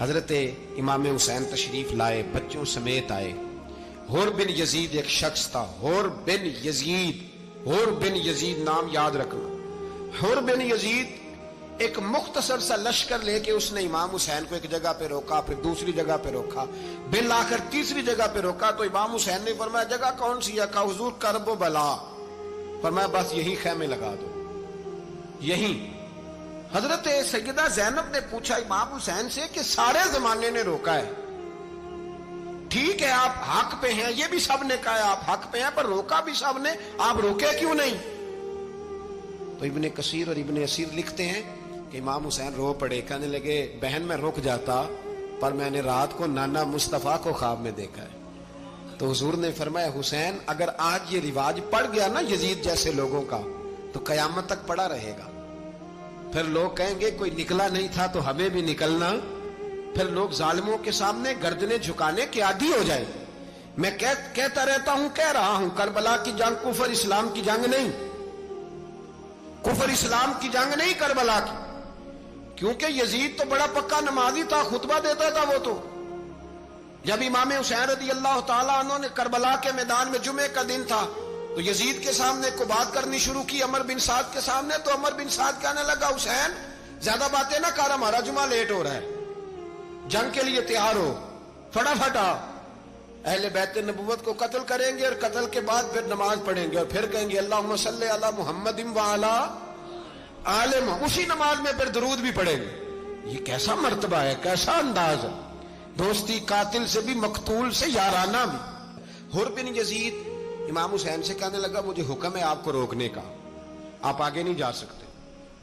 حضرت امام حسین تشریف لائے، بچوں سمیت آئے۔ حر بن یزید ایک شخص تھا، حر بن یزید، حر بن یزید نام یاد رکھنا۔ حر بن یزید ایک مختصر سا لشکر لے کے اس نے امام حسین کو ایک جگہ پہ روکا، پھر دوسری جگہ پہ روکا، بالآخر تیسری جگہ پہ روکا تو امام حسین نے فرمایا جگہ کون سی ہے؟ کہا حضور کرب و بلا۔ فرمایا بس یہی خیمے لگا دو، یہی۔ حضرت سیدہ زینب نے پوچھا امام حسین سے کہ سارے زمانے نے روکا ہے، ٹھیک ہے آپ حق پہ ہیں، یہ بھی سب نے کہا ہے آپ حق پہ ہیں، پر روکا بھی سب نے، آپ روکے کیوں نہیں؟ تو ابن کثیر اور ابن اسیر لکھتے ہیں کہ امام حسین رو پڑے، کہنے لگے بہن میں رک جاتا پر میں نے رات کو نانا مصطفیٰ کو خواب میں دیکھا ہے۔ تو حضور نے فرمایا حسین اگر آج یہ رواج پڑ گیا نا یزید جیسے لوگوں کا تو قیامت تک پڑا رہے گا، پھر لوگ کہیں گے کوئی نکلا نہیں تھا تو ہمیں بھی نکلنا، پھر لوگ ظالموں کے سامنے گردنیں جھکانے کے عادی ہو جائے۔ میں کہتا رہتا ہوں، کہہ رہا ہوں، کربلا کی جنگ کفر اسلام کی جنگ نہیں، کفر اسلام کی جنگ نہیں کربلا کی، کیونکہ یزید تو بڑا پکا نمازی تھا، خطبہ دیتا تھا وہ تو۔ جب امام حسین رضی اللہ تعالیٰ عنہ نے کربلا کے میدان میں جمعے کا دن تھا تو یزید کے سامنے کو بات کرنی شروع کی، عمر بن سعد کے سامنے، تو عمر بن سعد کہنے لگا حسین زیادہ باتیں نہ کر، ہمارا جمعہ لیٹ ہو رہا ہے، جنگ کے لیے تیار ہو، فٹافٹ آ، اہل بیت نبوت کو قتل کریں گے اور قتل کے بعد پھر نماز پڑھیں گے اور پھر کہیں گے اللہم صلی علی محمد وعلی آل محمد، اسی نماز میں پھر درود بھی پڑھیں گے۔ یہ کیسا مرتبہ ہے، کیسا انداز ہے، دوستی قاتل سے بھی مقتول سے یارانہ بھی۔ حر بن یزید امام حسین سے کہنے لگا مجھے حکم ہے آپ کو روکنے کا، آپ آگے نہیں جا سکتے۔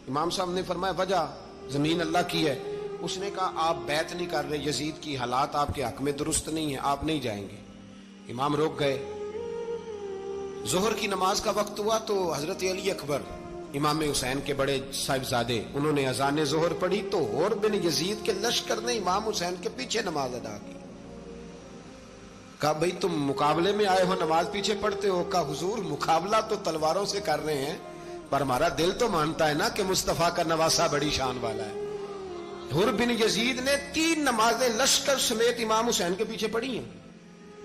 امام صاحب نے فرمایا وجہ؟ زمین اللہ کی ہے۔ اس نے کہا آپ بیعت نہیں کر رہے، یزید کی حالات آپ کے حق میں درست نہیں ہیں، آپ نہیں جائیں گے۔ امام روک گئے۔ ظہر کی نماز کا وقت ہوا تو حضرت علی اکبر امام حسین کے بڑے صاحبزادے انہوں نے اذان ظہر پڑھی تو حر بن یزید کے لشکر نے امام حسین کے پیچھے نماز ادا کی۔ کہا بھئی تم مقابلے میں آئے ہو، نماز پیچھے پڑھتے ہو؟ کہا حضور مقابلہ تو تلواروں سے کر رہے ہیں پر ہمارا دل تو مانتا ہے نا کہ مصطفیٰ کا نواسہ بڑی شان والا ہے۔ حر بن یزید نے 3 نمازیں لشکر سمیت امام حسین کے پیچھے پڑھی ہیں،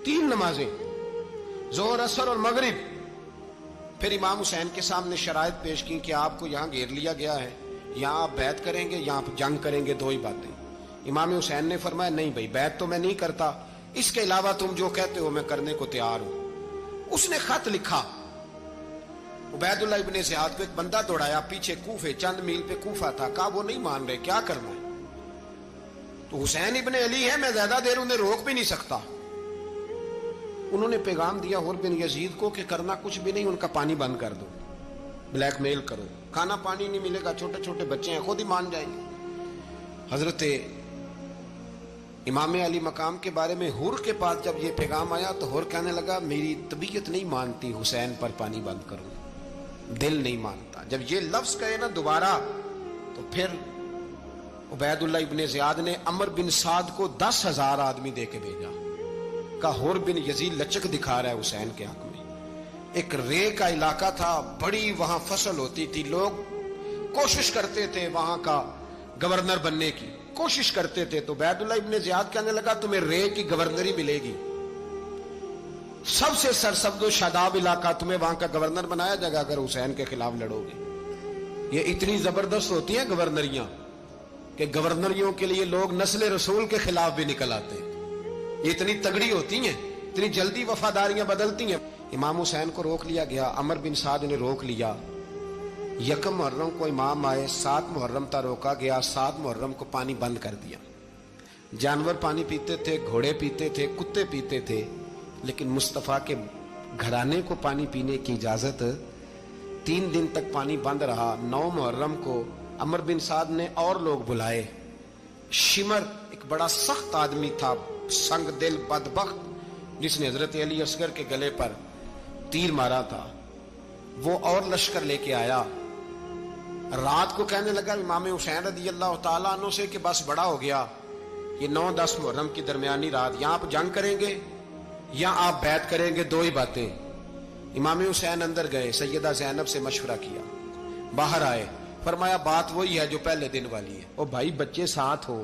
3 نمازیں، ظہر اثر اور مغرب۔ پھر امام حسین کے سامنے شرائط پیش کی کہ آپ کو یہاں گھیر لیا گیا ہے، یہاں آپ بیعت کریں گے، یہاں آپ جنگ کریں گے، 2 ہی باتیں۔ امام حسین نے فرمایا نہیں بھائی بیعت تو میں نہیں کرتا، اس کے علاوہ تم جو کہتے ہو میں کرنے کو تیار ہوں۔ اس نے خط لکھا، عبید اللہ ابن زیاد کو ایک بندہ دوڑایا پیچھے، کوفے چند میل پہ کوفہ تھا، کہا وہ نہیں مان رہے، کیا کرنا ہے؟ تو حسین ابن علی ہے، میں زیادہ دیر انہیں روک بھی نہیں سکتا۔ انہوں نے پیغام دیا حر بن یزید کو کہ کرنا کچھ بھی نہیں، ان کا پانی بند کر دو، بلیک میل کرو، کھانا پانی نہیں ملے گا، چھوٹے چھوٹے بچے ہیں، خود ہی مان جائیں گے۔ حضرت امام علی مقام کے بارے میں حر کے پاس جب یہ پیغام آیا تو حر کہنے لگا میری طبیعت نہیں مانتی حسین پر پانی بند کروں، دل نہیں مانتا۔ جب یہ لفظ کہے نا دوبارہ تو پھر عبید اللہ ابن زیاد نے عمر بن سعد کو 10,000 آدمی دے کے بھیجا، کہا حر بن یزید لچک دکھا رہا ہے حسین کے حق میں۔ ایک رے کا علاقہ تھا، بڑی وہاں فصل ہوتی تھی، لوگ کوشش کرتے تھے وہاں کا گورنر بننے کی، کوشش کرتے تھے۔ تو عبید اللہ ابن زیاد کہنے لگا تمہیں رے کی گورنری ملے گی، سب سے سرسبز و شاداب علاقہ، تمہیں وہاں کا گورنر بنایا جائے گا اگر حسین کے خلاف لڑو گے۔ یہ اتنی زبردست ہوتی ہیں گورنریاں کہ گورنریوں کے لیے لوگ نسل رسول کے خلاف بھی نکل آتے ہیں، یہ اتنی تگڑی ہوتی ہیں، اتنی جلدی وفاداریاں بدلتی ہیں۔ امام حسین کو روک لیا گیا، عمر بن سعد نے روک لیا۔ 1 محرم کو امام آئے، 7 محرم تا روکا گیا، 7 محرم کو پانی بند کر دیا۔ جانور پانی پیتے تھے، گھوڑے پیتے تھے، کتے پیتے تھے، لیکن مصطفیٰ کے گھرانے کو پانی پینے کی اجازت، 3 دن تک پانی بند رہا۔ 9 محرم کو عمر بن سعد نے اور لوگ بلائے۔ شمر ایک بڑا سخت آدمی تھا، سنگ دل بدبخت، جس نے حضرت علی اصغر کے گلے پر تیر مارا تھا، وہ اور لشکر لے کے آیا۔ رات کو کہنے لگا امام حسین رضی اللہ تعالیٰ عنہ سے کہ بس بڑا ہو گیا، یہ 9-10 محرم کی درمیانی رات، یہاں آپ جنگ کریں گے یا آپ بیعت کریں گے، 2 ہی باتیں۔ امام حسین اندر گئے، سیدہ زینب سے مشورہ کیا، باہر آئے، فرمایا بات وہی ہے جو پہلے دن والی ہے۔ او بھائی بچے ساتھ ہو،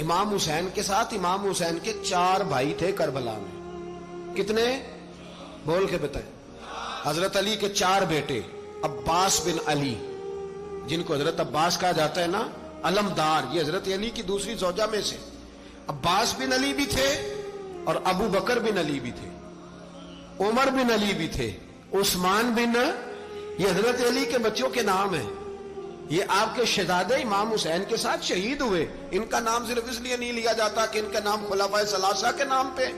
امام حسین کے ساتھ امام حسین کے 4 بھائی تھے کربلا میں. کتنے؟ بول کے بتائیں. حضرت علی کے 4 بیٹے، عباس بن علی، جن کو حضرت عباس کہا جاتا ہے نا، علمدار، یہ حضرت علی کی دوسری زوجہ میں سے. عباس بن علی بھی تھے اور ابو بکر بن علی بھی تھے، عمر بن علی بھی تھے، عثمان بن، یہ حضرت علی کے بچوں کے نام ہیں. یہ آپ کے شہزادے امام حسین کے ساتھ شہید ہوئے. ان کا نام صرف اس لیے نہیں لیا جاتا کہ ان کا نام خلفائے ثلاثہ کے نام پہ،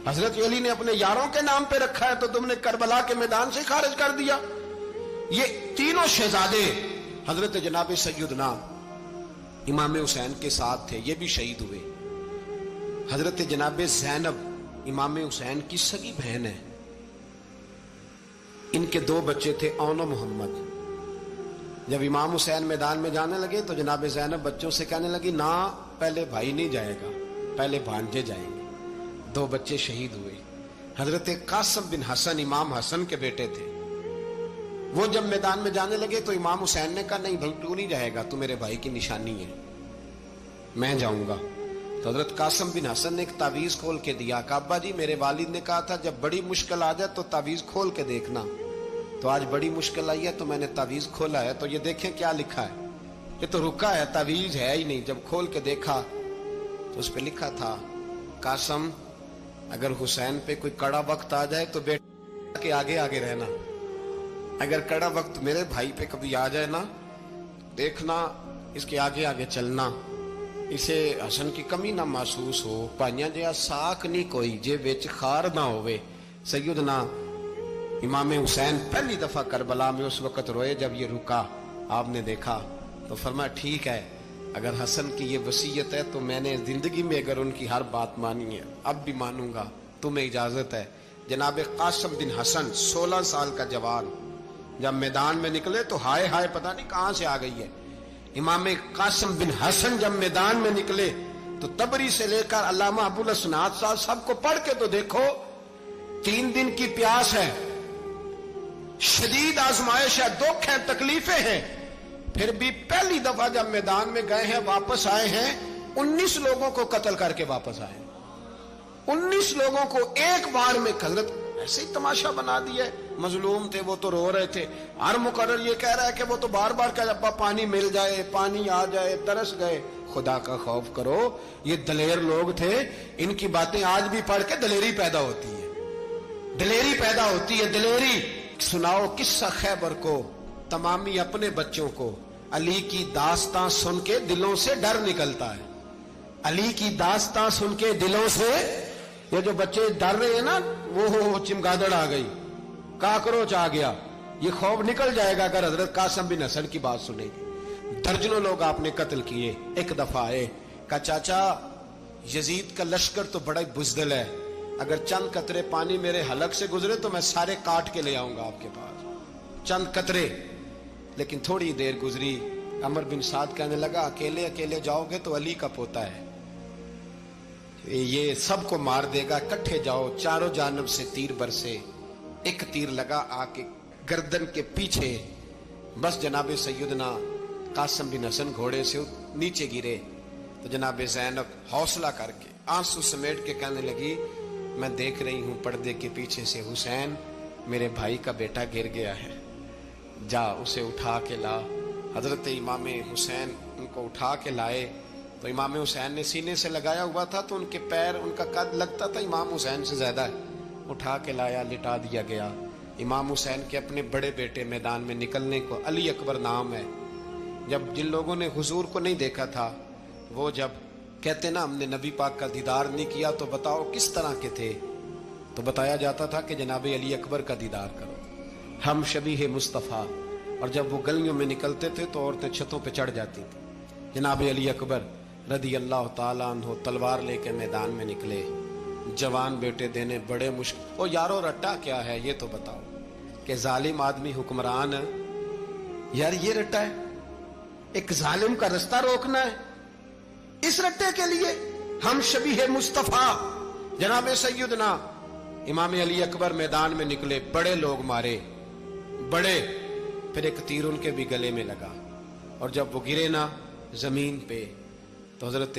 حضرت علی نے اپنے یاروں کے نام پہ رکھا ہے تو تم نے کربلا کے میدان سے خارج کر دیا. یہ تینوں شہزادے حضرت جناب سیدنا امام حسین کے ساتھ تھے، یہ بھی شہید ہوئے. حضرت جناب زینب امام حسین کی سگی بہن ہے. ان کے 2 بچے تھے، اون و محمد. جب امام حسین میدان میں جانے لگے تو جناب زینب بچوں سے کہنے لگی، نہ پہلے بھائی نہیں جائے گا، پہلے بھانجے جائیں گے. 2 بچے شہید ہوئے. حضرت قاسم بن حسن امام حسن کے بیٹے تھے. وہ جب میدان میں جانے لگے تو امام حسین نے کہا، نہیں بھائی تو نہیں جائے گا، تو میرے بھائی کی نشانی ہے، میں جاؤں گا. تو حضرت قاسم بن حسن نے ایک تعویذ کھول کے دیا کہ ابا جی میرے والد نے کہا تھا جب بڑی مشکل آ جائے تو تعویذ کھول کے دیکھنا. تو آج بڑی مشکل آئی ہے تو میں نے تعویذ کھولا ہے، تو یہ دیکھیں کیا لکھا ہے. یہ تو رکا ہے، تعویذ ہے ہی نہیں. جب کھول کے دیکھا تو اس پہ لکھا تھا، قاسم اگر حسین پہ کوئی کڑا وقت آ جائے تو بیٹا کے آگے آگے رہنا، اگر کڑا وقت میرے بھائی پہ کبھی آ جائے نا، دیکھنا اس کے آگے آگے چلنا، اسے حسن کی کمی نہ محسوس ہو. پائیاں جہاں ساک نہیں کوئی جے وچ خار نہ ہوئے. سیدنا امام حسین پہلی دفعہ کربلا میں اس وقت روئے جب یہ رکا. آپ نے دیکھا تو فرمایا ٹھیک ہے، اگر حسن کی یہ وصیت ہے تو میں نے زندگی میں اگر ان کی ہر بات مانی ہے اب بھی مانوں گا، تمہیں اجازت ہے. جناب قاسم بن حسن 16 سال کا جوان جب میدان میں نکلے تو ہائے ہائے پتہ نہیں کہاں سے آ گئی ہے. امام قاسم بن حسن جب میدان میں نکلے تو تبری سے لے کر علامہ ابو الاسناد صاحب سب کو پڑھ کے تو دیکھو. 3 دن کی پیاس ہے، شدید آزمائش ہے، دکھ ہے، تکلیفیں ہیں، پھر بھی پہلی دفعہ جب میدان میں گئے ہیں واپس آئے ہیں 19 لوگوں کو قتل کر کے واپس آئے. 19 لوگوں کو ایک بار میں حضرت ایسے ہی تماشا بنا دیا. مظلوم تھے وہ تو رو رہے تھے. ہر مقرر یہ کہہ رہا ہے کہ وہ تو بار بار کہہ ابا پانی مل جائے، پانی آ جائے، ترس گئے. خدا کا خوف کرو، یہ دلیر لوگ تھے. ان کی باتیں آج بھی پڑھ کے دلیری پیدا ہوتی ہے، دلیری پیدا ہوتی ہے، دلیری. سناؤ قصہ خیبر کو، تمامی اپنے بچوں کو. علی کی داستان سن کے دلوں سے ڈر نکلتا ہے. علی کی داستان سن کے دلوں سے یہ جو بچے ڈر رہے ہیں نا، وہ چمگادڑ آ گئی، کاکروچ آ گیا، یہ خوف نکل جائے گا اگر حضرت قاسم بن حسن کی بات سنیں گے. درجنوں لوگ آپ نے قتل کیے. ایک دفعہ آئے کہا چاچا یزید کا لشکر تو بڑا بزدل ہے، اگر چند قطرے پانی میرے حلق سے گزرے تو میں سارے کاٹ کے لے آؤں گا آپ کے پاس. چند قطرے. لیکن تھوڑی دیر گزری، عمر بن سعد کہنے لگا اکیلے اکیلے جاؤ گے تو علی کا پوتا ہے، یہ سب کو مار دے گا، اکٹھے جاؤ. چاروں جانب سے تیر برسے. ایک تیر لگا آ کے گردن کے پیچھے، بس جناب سیدنا قاسم بن حسن گھوڑے سے نیچے گرے. تو جناب زینب حوصلہ کر کے آنسو سمیٹ کے کہنے لگی میں دیکھ رہی ہوں پردے کے پیچھے سے حسین میرے بھائی کا بیٹا گر گیا ہے، جا اسے اٹھا کے لا. حضرت امام حسین ان کو اٹھا کے لائے تو امام حسین نے سینے سے لگایا ہوا تھا تو ان کے پیر، ان کا قد لگتا تھا امام حسین سے زیادہ ہے. اٹھا کے لایا، لٹا دیا گیا. امام حسین کے اپنے بڑے بیٹے میدان میں نکلنے کو، علی اکبر نام ہے. جب جن لوگوں نے حضور کو نہیں دیکھا تھا وہ جب کہتے نا ہم نے نبی پاک کا دیدار نہیں کیا تو بتاؤ کس طرح کے تھے، تو بتایا جاتا تھا کہ جناب علی اکبر کا دیدار کرو، ہم شبیہ مصطفیٰ. اور جب وہ گلیوں میں نکلتے تھے تو عورتیں چھتوں پہ چڑھ جاتی تھیں. جناب علی اکبر رضی اللہ تعالیٰ عنہ تلوار لے کے میدان میں نکلے. جوان بیٹے دینے بڑے مشکل. او یارو رٹا کیا ہے یہ تو بتاؤ کہ ظالم آدمی حکمران ہے. یار یہ رٹا ہے، ایک ظالم کا رستہ روکنا ہے. اس رٹے کے لیے ہم شبیہ مصطفیٰ جناب سیدنا امام علی اکبر میدان میں نکلے. بڑے لوگ مارے، بڑے. پھر ایک تیر ان کے بھی گلے میں لگا اور جب وہ گرے نا زمین پہ تو حضرت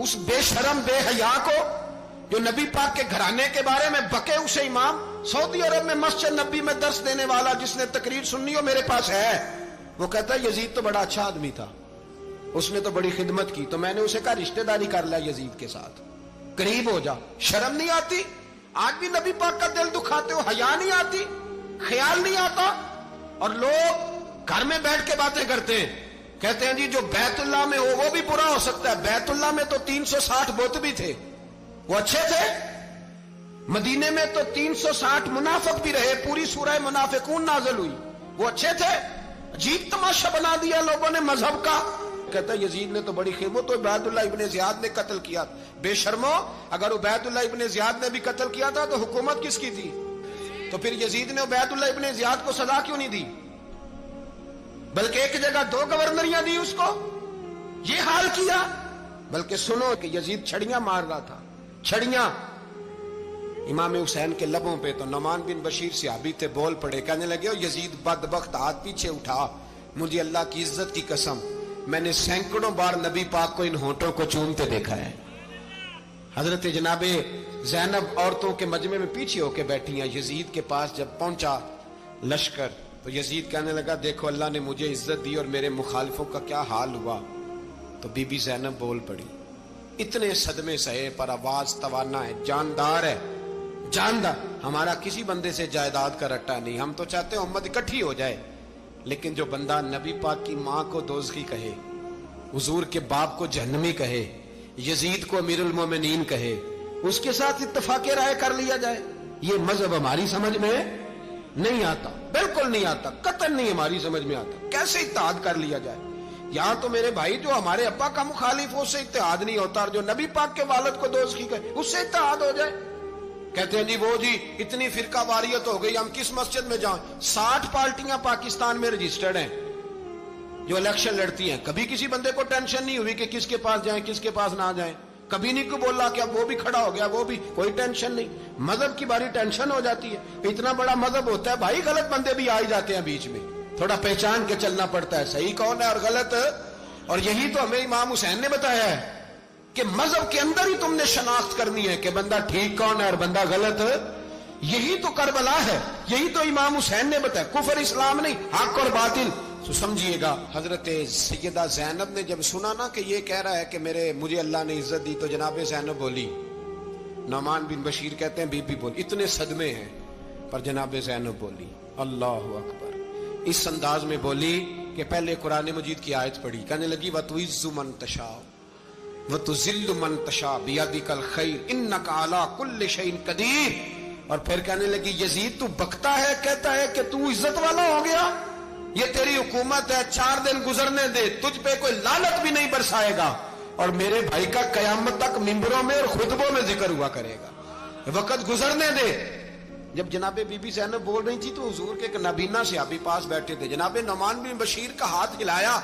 اس بے شرم بے حیا کو جو نبی پاک کے گھرانے کے بارے میں بکے، اسے امام سعودی عرب میں مسجد نبی میں درس دینے والا جس نے تقریر سننی ہو میرے پاس ہے، وہ کہتا ہے یزید تو بڑا اچھا آدمی تھا، اس نے تو بڑی خدمت کی، تو میں نے اسے کہا رشتہ داری کر لیا یزید کے ساتھ، قریب ہو جا۔ شرم نہیں آتی؟ آج بھی نبی پاک کا دل دکھاتے ہو، حیا نہیں آتی، خیال نہیں آتا؟ اور لوگ گھر میں بیٹھ کے باتیں کرتے ہیں، کہتے ہیں جی جو بیت اللہ میں ہو وہ بھی برا ہو سکتا ہے۔ بیت اللہ میں تو 360 بت بھی تھے، وہ اچھے تھے؟ مدینے میں تو 360 منافق بھی رہے، پوری سورہ منافقون نازل ہوئی، وہ اچھے تھے؟ عجیب تماشا بنا دیا لوگوں نے مذہب کا۔ کہتا ہے یزید نے تو بڑی خدمت، تو عبید اللہ ابن زیاد نے قتل کیا۔ بے شرمو، اگر عبید اللہ ابن زیاد نے بھی قتل کیا تھا تو حکومت کس کی تھی؟ تو پھر یزید نے عبید اللہ ابن زیاد کو سزا کیوں نہیں دی؟ بلکہ ایک جگہ 2 گورنریاں دی اس کو، یہ حال کیا۔ بلکہ سنو کہ یزید چھڑیاں مار رہا تھا، چھڑیاں۔ امام حسین کے لبوں پہ تو نعمان بن بشیر صحابی تھے، بول پڑے، کہنے لگے او یزید بدبخت، ہاتھ پیچھے اٹھا، مجھے اللہ کی عزت کی قسم میں نے سینکڑوں بار نبی پاک کو ان ہونٹوں کو چومتے دیکھا ہے۔ حضرت جناب زینب عورتوں کے مجمع میں پیچھے ہو کے بیٹھی ہیں، یزید کے پاس جب پہنچا لشکر تو یزید کہنے لگا دیکھو اللہ نے مجھے عزت دی اور میرے مخالفوں کا کیا حال ہوا۔ تو بی بی زینب بول پڑی، اتنے صدمے سہے پر آواز توانا ہے، جاندار ہے، جاندار۔ ہمارا کسی بندے سے جائیداد کا رٹا نہیں، ہم تو چاہتے ہیں امت اکٹھی ہو جائے، لیکن جو بندہ نبی پاک کی ماں کو دوزخی کہے، حضور کے باپ کو جہنمی کہے، یزید کو امیر المومنین کہے، اس کے ساتھ اتفاق رائے کر لیا جائے، یہ مذہب ہماری سمجھ میں نہیں آتا، بالکل نہیں آتا، قطعاً نہیں ہماری سمجھ میں آتا۔ کیسے اتحاد کر لیا جائے؟ یہاں تو میرے بھائی جو ہمارے ابا کا مخالف ہو اس سے اتحاد نہیں ہوتا، اور جو نبی پاک کے والد کو دوزخی کہے اس سے اتحاد ہو جائے۔ کہتے ہیں جی وہ جی اتنی فرقہ واریت ہو گئی، ہم کس مسجد میں جائیں؟ 60 پارٹیاں پاکستان میں رجسٹرڈ ہیں جو الیکشن لڑتی ہیں، کبھی کسی بندے کو ٹینشن نہیں ہوئی کہ کس کے پاس جائیں کس کے پاس نہ جائیں، کبھی نہیں کو بولا کہ اب وہ بھی کھڑا ہو گیا، وہ بھی، کوئی ٹینشن نہیں۔ مذہب کی باری ٹینشن ہو جاتی ہے، اتنا بڑا مذہب ہوتا ہے بھائی، غلط بندے بھی آ ہی جاتے ہیں بیچ میں، تھوڑا پہچان کے چلنا پڑتا ہے صحیح کون ہے اور غلط۔ اور یہی تو ہمیں امام حسین نے بتایا ہے کہ مذہب کے اندر ہی تم نے شناخت کرنی ہے کہ بندہ ٹھیک کون ہے اور بندہ غلط۔ یہی تو کربلا ہے، یہی تو امام حسین نے بتایا، کفر اسلام نہیں، حق اور باطل۔ تو سمجھیے گا حضرت سیدہ زینب نے جب سنا نا کہ یہ کہہ رہا ہے کہ مجھے اللہ نے عزت دی، تو جناب زینب بولی، نعمان بن بشیر کہتے ہیں بی بی بولی، اتنے صدمے ہیں پر جناب زینب بولی اللہ اکبر، اس انداز میں بولی کہ پہلے قرآن مجید کی آیت پڑھی، کہنے لگی وَتُعِزُّ مَن تَشَاءُ وَتُذِلُّ مَن تَشَاءُ بِيَدِكَ الْخَيْرُ إِنَّكَ عَلَىٰ كُلِّ شَيْءٍ قَدِيرٌ۔ اور پھر کہنے لگی یزید تو بکتا ہے، کہتا ہے کہ تو عزت والا ہو گیا، یہ تیری حکومت ہے، 4 دن گزرنے دے، تجھ پہ کوئی لعنت بھی نہیں برسائے گا، اور میرے بھائی کا قیامت تک ممبروں میں اور خطبوں میں ذکر ہوا کرے گا، وقت گزرنے دے۔ جب جناب بی بی زینب بول رہی تھی تو حضور کے ایک نابینا صحابی پاس بیٹھے تھے، جناب نعمان بن بشیر کا ہاتھ ہلایا،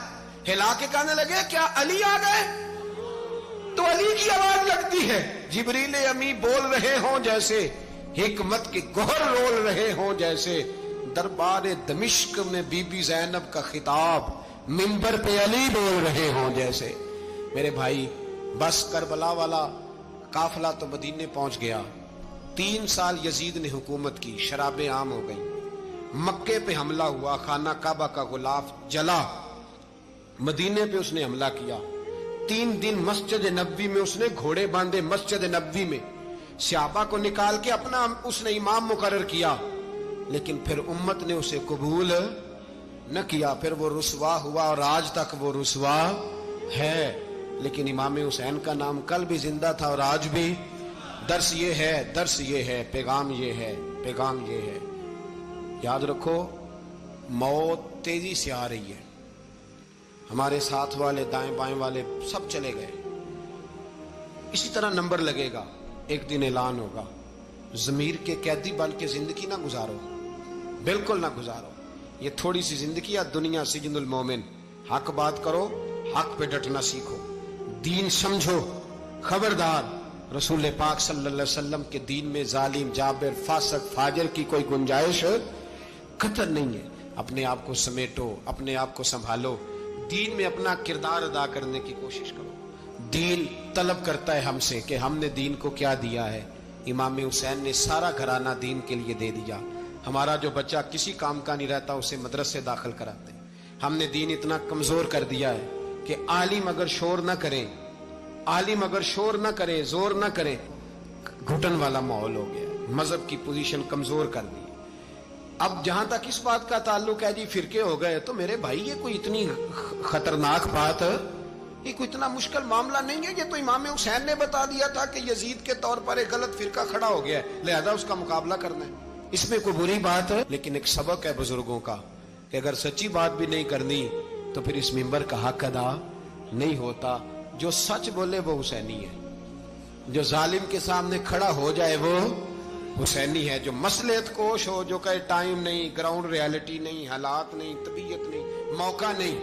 ہلا کے کہنے لگے کیا علی آ گئے؟ تو علی کی آواز لگتی ہے، جبریل امی بول رہے ہوں جیسے، حکمت کے گوہر رول رہے ہوں جیسے، دربار دمشق میں بی بی زینب کا خطاب، منبر پہ علی بول رہے ہوں جیسے۔ میرے بھائی بس کربلا والا قافلہ تو مدینے پہنچ گیا، 3 سال یزید نے حکومت کی، شرابیں عام ہو گئیں، مکے پہ حملہ ہوا، خانہ کعبہ کا غلاف جلا، مدینے پہ اس نے حملہ کیا، 3 دن مسجد نبوی میں اس نے گھوڑے باندھے، مسجد نبوی میں صحابہ کو نکال کے اپنا اس نے امام مقرر کیا، لیکن پھر امت نے اسے قبول نہ کیا، پھر وہ رسوا ہوا اور آج تک وہ رسوا ہے۔ لیکن امام حسین کا نام کل بھی زندہ تھا اور آج بھی۔ درس یہ ہے، پیغام یہ ہے، پیغام یہ ہے، یاد رکھو موت تیزی سے آ رہی ہے، ہمارے ساتھ والے دائیں بائیں والے سب چلے گئے، اسی طرح نمبر لگے گا، ایک دن اعلان ہوگا، ضمیر کے قیدی بن کے زندگی نہ گزارو، بالکل نہ گزارو، یہ تھوڑی سی زندگی ہے، دنیا سجن المومن، حق بات کرو، حق پہ ڈٹنا سیکھو، دین سمجھو، خبردار رسول پاک صلی اللہ علیہ وسلم کے دین میں ظالم، جابر، فاسق، فاجر کی کوئی گنجائش قطر نہیں ہے۔ اپنے آپ کو سمیٹو، اپنے آپ کو سنبھالو، دین میں اپنا کردار ادا کرنے کی کوشش کرو، دین طلب کرتا ہے ہم سے کہ ہم نے دین کو کیا دیا ہے. امام حسین نے سارا گھرانہ دین کے لیے دے دیا. ہمارا جو بچہ کسی کام کا نہیں رہتا اسے مدرسے داخل کراتے. ہم نے دین اتنا کمزور کر دیا ہے کہ عالم اگر شور نہ کریں، عالم اگر شور نہ کرے، زور نہ کرے، گھٹن والا ماحول ہو گیا. مذہب کی پوزیشن کمزور کر دی. اب جہاں تک اس بات کا تعلق ہے جی فرقے ہو گئے، تو میرے بھائی یہ کوئی اتنی خطرناک بات ہے، یہ کوئی اتنا مشکل معاملہ نہیں ہے. یہ تو امام حسین نے بتا دیا تھا کہ یزید کے طور پر ایک غلط فرقہ کھڑا ہو گیا ہے، لہذا اس کا مقابلہ کرنا ہے. اس میں کوئی بری بات ہے؟ لیکن ایک سبق ہے بزرگوں کا کہ اگر سچی بات بھی نہیں کرنی تو پھر اس منبر کا حق ادا نہیں ہوتا. جو سچ بولے وہ حسینی ہے، جو ظالم کے سامنے کھڑا ہو جائے وہ حسینی ہے. جو مصلحت کوش ہو، جو کہے ٹائم نہیں، گراؤنڈ ریالٹی نہیں، حالات نہیں، طبیعت نہیں، موقع نہیں،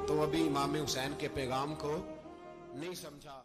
تو ابھی امام حسین کے پیغام کو نہیں سمجھا.